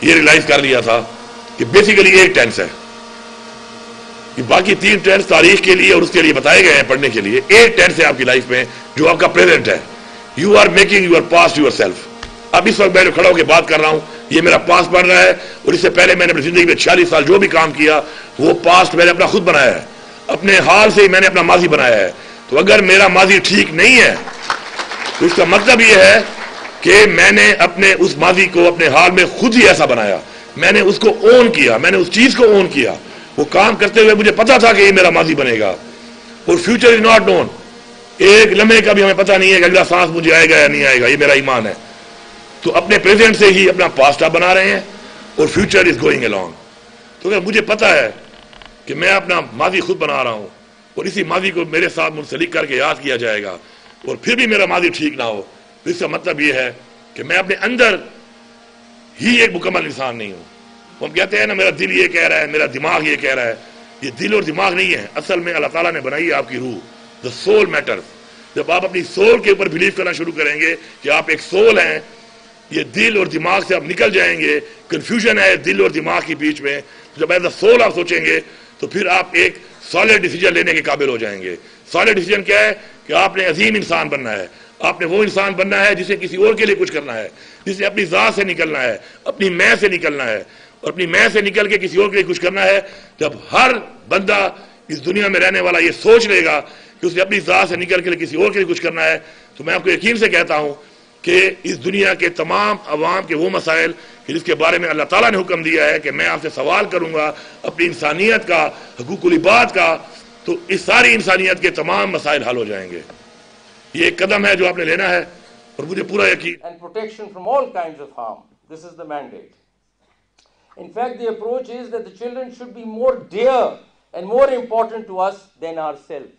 ये रियलाइज कर लिया था कि बेसिकली एक टेंस है कि बाकी 3 टेंस तारीख के लिए और उसके लिए बताए गए हैं पढ़ने के लिए। एक टेंस है आपकी लाइफ में जो आपका प्रेजेंट है। You are making your past yourself. अब इस वक्त मैं खड़ा होकर बात कर रहा हूं, ये मेरा पास्ट बन रहा है और इससे पहले मैंने अपनी जिंदगी में 46 साल जो भी काम किया वो पास्ट मैंने अपना खुद बनाया है। अपने हाल से ही मैंने अपना माजी बनाया है। तो अगर मेरा माजी ठीक नहीं है तो इसका मतलब यह है कि मैंने अपने उस माजी को अपने हाल में खुद ही ऐसा बनाया। मैंने उसको ओन किया, मैंने उस चीज को ओन किया। वो काम करते हुए मुझे पता था कि ये मेरा माजी बनेगा। और फ्यूचर इज नॉट नोन। एक लम्हे का भी हमें पता नहीं है कि अगला सांस मुझे आएगा या नहीं आएगा। ये मेरा ईमान है। तो अपने प्रेजेंट से ही अपना पास्ट आप बना रहे हैं और फ्यूचर इज गोइंग अलोंग। तो अगर मुझे पता है कि मैं अपना माजी खुद बना रहा हूं और इसी माजी को मेरे साथ मुंसलिक करके याद किया जाएगा और फिर भी मेरा माजी ठीक ना हो, तो इसका मतलब यह है कि मैं अपने अंदर ही एक मुकम्मल इंसान नहीं हूं। हम कहते हैं ना, मेरा दिल ये कह रहा है, मेरा दिमाग ये कह रहा है। ये दिल और दिमाग नहीं है, असल में अल्लाह ताला ने बनाई है आपकी रूह। The soul matters. जब आप अपनी सोल के ऊपर बिलीव करना शुरू करेंगे कि आप एक सोल हैं, ये दिल और दिमाग से आप निकल जाएंगे। कंफ्यूजन है दिल और दिमाग के बीच में। जब एज अ सोल आप सोचेंगे तो फिर आप एक सॉलिड डिसीजन लेने के काबिल हो जाएंगे। सॉलिड डिसीजन क्या है कि आपने अजीम इंसान बनना है। आपने वो इंसान बनना है जिसे किसी और के लिए कुछ करना है, जिसे अपनी जात से निकलना है, अपनी मैं से निकलना है। और अपनी मैं से निकल के किसी और के लिए कुछ करना है। जब हर बंदा इस दुनिया में रहने वाला ये सोच लेगा कि उसे अपनी जात से निकल के किसी और के लिए कुछ करना है, तो मैं आपको यकीन से कहता हूं कि इस दुनिया के तमाम अवाम के वो मसाइल कि जिसके बारे में अल्लाह ताला ने हुक्म दिया है कि मैं आपसे सवाल करूंगा अपनी इंसानियत का, हकूकुल इबाद का, तो इस सारी इंसानियत के तमाम मसाइल हल हो जाएंगे। ये एक कदम है जो आपने लेना है और मुझे पूरा यकीन। And protection from all kinds of harm. This is the mandate. In fact, the approach is that the children should be more dear and more important to us than ourselves.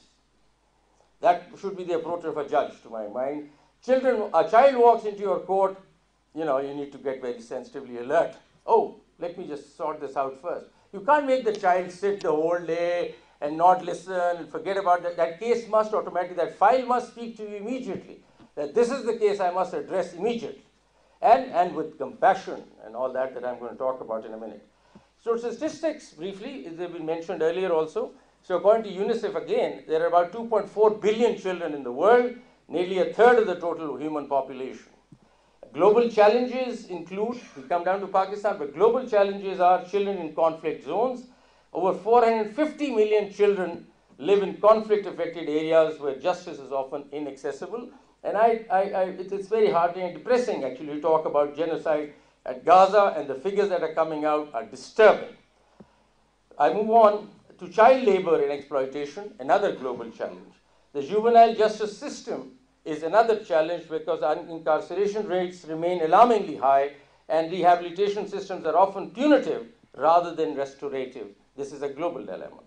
That should be the approach of a judge, to my mind. A child walks into your court, you need to get very sensitively alert. Oh, let me just sort this out first. You can't make the child sit the whole day and not listen and forget about that. That case must automatically, that file must speak to you immediately. That this is the case I must address immediately. And with compassion and all that I'm going to talk about in a minute. So statistics, briefly, they've been mentioned earlier also. So according to UNICEF again, there are about 2.4 billion children in the world, nearly a third of the total human population. Global challenges include, we come down to Pakistan, but global challenges are children in conflict zones. Over 450 million children live in conflict-affected areas where justice is often inaccessible. And it's very heartening and depressing, actually, to talk about genocide at Gaza, and the figures that are coming out are disturbing. I move on to child labor and exploitation, another global challenge. The juvenile justice system is another challenge because incarceration rates remain alarmingly high and rehabilitation systems are often punitive rather than restorative. This is a global dilemma.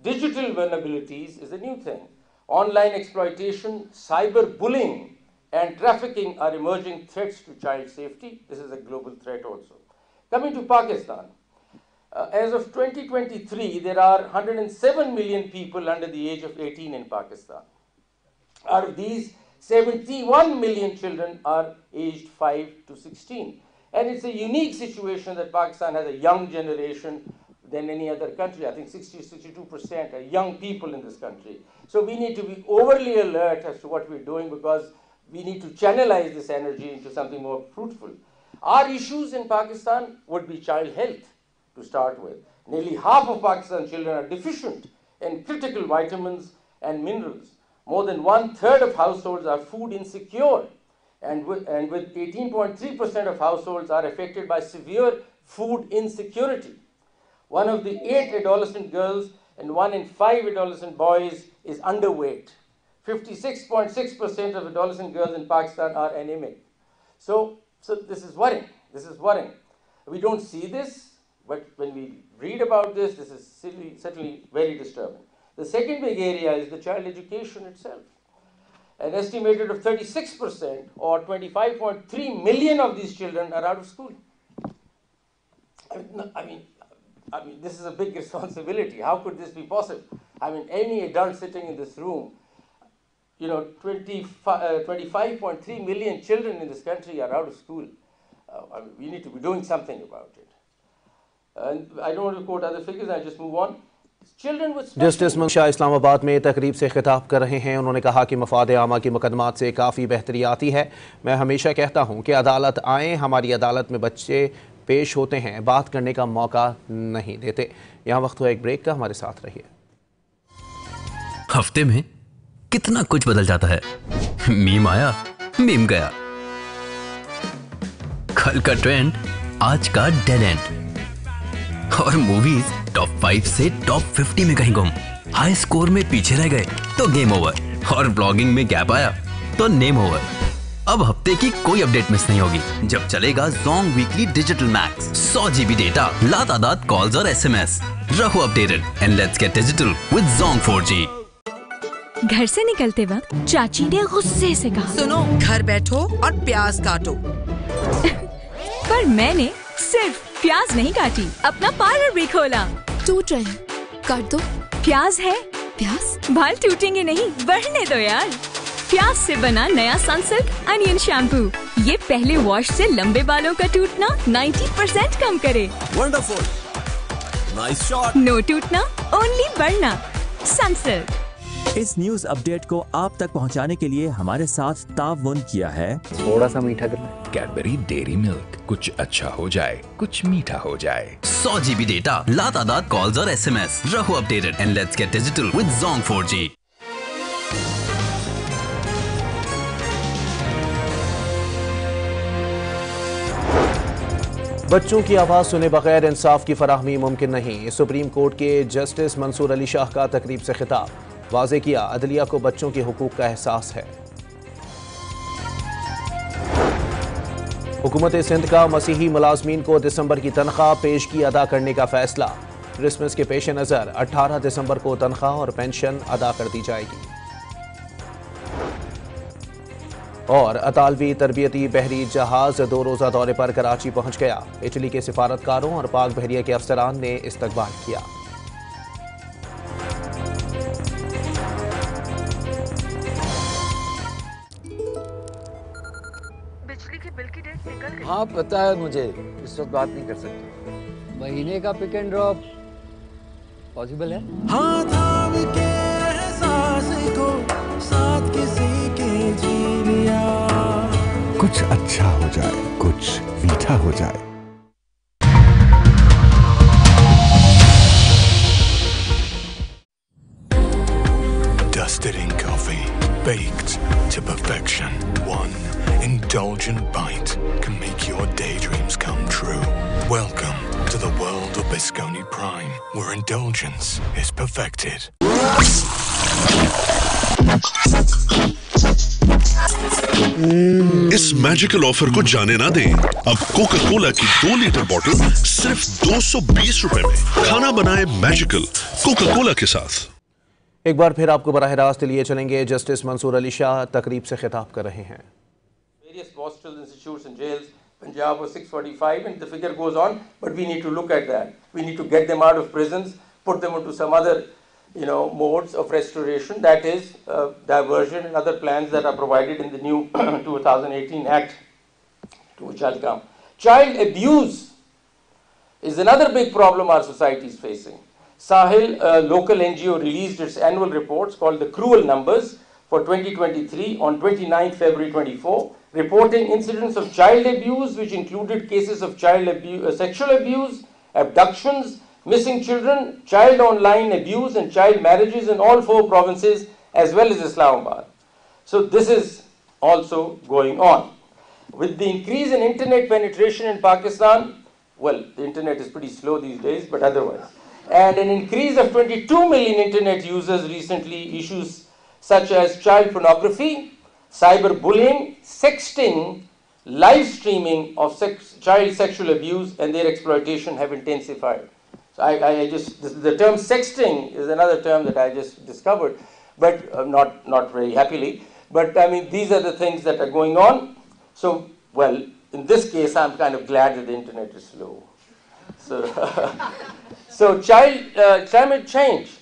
Digital vulnerabilities is a new thing. Online exploitation, cyberbullying, and trafficking are emerging threats to child safety. This is a global threat also. Coming to Pakistan, as of 2023, there are 107 million people under the age of 18 in Pakistan. Out of these, 71 million children are aged 5 to 16. And it's a unique situation that Pakistan has a young generation than any other country. I think 62% are young people in this country. So we need to be overly alert as to what we're doing because we need to channelize this energy into something more fruitful. Our issues in Pakistan would be child health to start with. Nearly half of Pakistan's children are deficient in critical vitamins and minerals. More than 1/3 of households are food insecure, and with 18.3% of households are affected by severe food insecurity. One of the 8 adolescent girls and 1 in 5 adolescent boys is underweight. 56.6% of adolescent girls in Pakistan are anemic. So this is worrying. This is worrying. We don't see this, but when we read about this, this is certainly very disturbing. The second big area is the child education itself. An estimated of 36% or 25.3 million of these children are out of school. I mean, this is a big responsibility. How could this be possible? I mean, any adult sitting in this room, 25.3 million children in this country are out of school. We need to be doing something about it. And I don't want to quote other figures, I just move on. Children with justice मंशा इस्लामाबाद में तकरीब से खिताब कर रहे हैं। उन्होंने कहा कि मफाद आमा की मुकदमात से काफ़ी बेहतरी आती है। मैं हमेशा कहता हूँ कि अदालत आएँ, हमारी अदालत में बच्चे पेश होते हैं, बात करने का मौका नहीं देते। यहाँ वक्त हुआ एक ब्रेक का, हमारे साथ रहिए। हफ्ते में कितना कुछ बदल जाता है। मीम आया, मीम गया, कल का ट्रेंड आज का डेड एंड, और मूवीज टॉप 5 से टॉप 50 में कहीं गुम, हाई स्कोर में पीछे रह गए तो गेम ओवर, और ब्लॉगिंग में गैप आया तो नेम ओवर। अब हफ्ते की कोई अपडेट मिस नहीं होगी जब चलेगा जोंग weekly digital max. 100 GB data, लातादाद कॉल्स और SMS। रहो updated and let's get digital with जोंग 4G। घर से निकलते वक्त चाची ने गुस्से से कहा, सुनो, घर बैठो और प्याज काटो। पर मैंने सिर्फ प्याज नहीं काटी, अपना पार्लर भी खोला। टूट रहे हैं, काट दो। प्याज है, प्याज? बाल टूटेंगे नहीं, बढ़ने दो यार। प्याज से बना नया सनसिल्क अनियन शैम्पू, ये पहले वॉश से लंबे बालों का टूटना 90% कम करे। Wonderful, nice shot. नो टूटना, ओनली बढ़ना। सनसिल्क। इस न्यूज अपडेट को आप तक पहुंचाने के लिए हमारे साथ ताउन किया है थोड़ा सा मीठा करना। कैडबरी डेयरी मिल्क, कुछ अच्छा हो जाए, कुछ मीठा हो जाए। 100 GB डेटा, लातादाद कॉल्स और SMS। रहो updated and let's get digital with जोंग 4G। बच्चों की आवाज़ सुने बगैर इंसाफ की फराहमी मुमकिन नहीं। सुप्रीम कोर्ट के जस्टिस मंसूर अली शाह का तकरीब से खिताब, वाज़े किया अदलिया को बच्चों के हुकूक का एहसास है। हुकूमत सिंध का मसीही मुलाजमीन को दिसंबर की तनख्वाह पेशगी अदा करने का फैसला। क्रिसमस के पेश नज़र 18 दिसंबर को तनख्वाह और पेंशन अदा कर दी जाएगी। और अतालवी तरबियती बहरी जहाज 2 रोज़ा दौरे पर कराची पहुंच गया। इटली के सिफारतकारों और पाक बहरिया के अफसरान ने इस्तकबाल किया। बिजली के बिल की डेट निकल गई। हाँ पता है मुझे, इस वक्त बात नहीं कर सकते। महीने का पिक एंड ड्रॉप पॉसिबल है? हाँ, थाम के एहसास को साथ किसी के जी लिया। कुछ अच्छा हो जाए, कुछ मीठा हो जाए। Dusted in coffee, baked to perfection. One indulgent bite can make your daydreams come true. Welcome to the world of Bisconi Prime, where indulgence is perfected. इस मैजिकल ऑफर को जाने ना दें। अब कोका कोला की 2 लीटर बोतल सिर्फ 220 रुपए में। खाना बनाए मैजिकल कोका कोला के साथ। एक बार फिर आपको बराह रास्त लिए चलेंगे। जस्टिस मंसूर अली शाह तकरीब से खिताब कर रहे हैं। Various hostels, institutes and jails. Punjab was 645 and the figure goes on, but we need to look at that. We need to get them out of prisons, put them into some other modes of restoration, that is diversion and other plans that are provided in the new 2018 Act, to which I'll come. Child abuse is another big problem our society is facing. Sahil, a local NGO, released its annual reports called the Cruel Numbers for 2023 on 29 February 24, reporting incidents of child abuse, which included cases of child abuse, sexual abuse, abductions, missing children, child online abuse and child marriages in all 4 provinces as well as Islamabad. So this is also going on. With the increase in internet penetration in Pakistan, well, the internet is pretty slow these days, but otherwise, and an increase of 22 million internet users recently, issues such as child pornography, cyberbullying, sexting, live streaming of child sexual abuse and their exploitation have intensified. So the term sexting is another term that I just discovered, but not very happily. But I mean, these are the things that are going on. So, well, in this case, I'm kind of glad that the internet is slow. So, so climate change.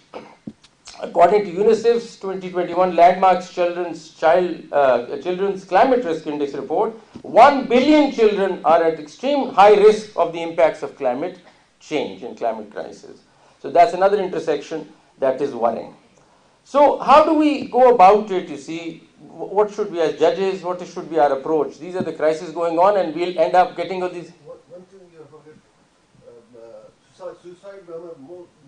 According to UNICEF's 2021 Landmarks Children's Climate Risk Index report, 1 billion children are at extreme high risk of the impacts of climate change and climate crisis. So that's another intersection that is worrying. So how do we go about it, you see? What should be as judges, what should be our approach? These are the crises going on, and we'll end up getting all these. One thing you forget, suicide,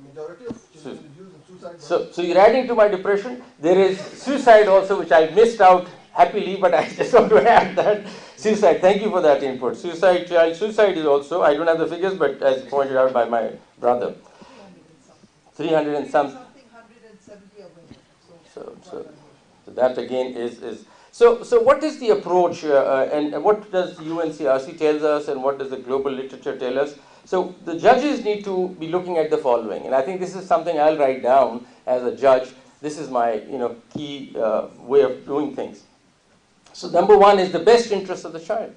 majority of children use suicide. So you're adding to my depression. There is suicide also, which I missed out happily, but I just want to add that. Suicide, thank you for that input. Child suicide is also, I don't have the figures, but as pointed out by my brother, 300 and some. So that again is so what is the approach and what does the UNCRC tells us and what does the global literature tell us? So the judges need to be looking at the following, and I think this is something I'll write down as a judge. This is my key way of doing things. So number one is the best interest of the child.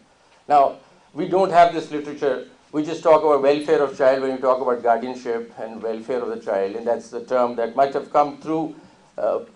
Now we don't have this literature. We just talk about welfare of child when we talk about guardianship and welfare of the child, and that's the term that might have come through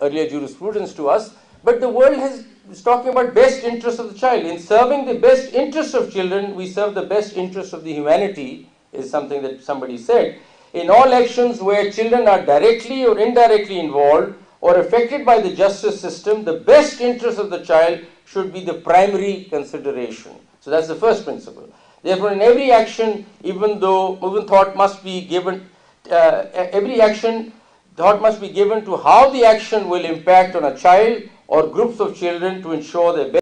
earlier jurisprudence to us, but the world is talking about best interest of the child. In serving the best interest of children, we serve the best interest of the humanity, is something that somebody said. In all actions where children are directly or indirectly involved or affected by the justice system, the best interest of the child should be the primary consideration. So that's the first principle. Therefore, in every action, even thought must be given, thought must be given to how the action will impact on a child or groups of children to ensure their best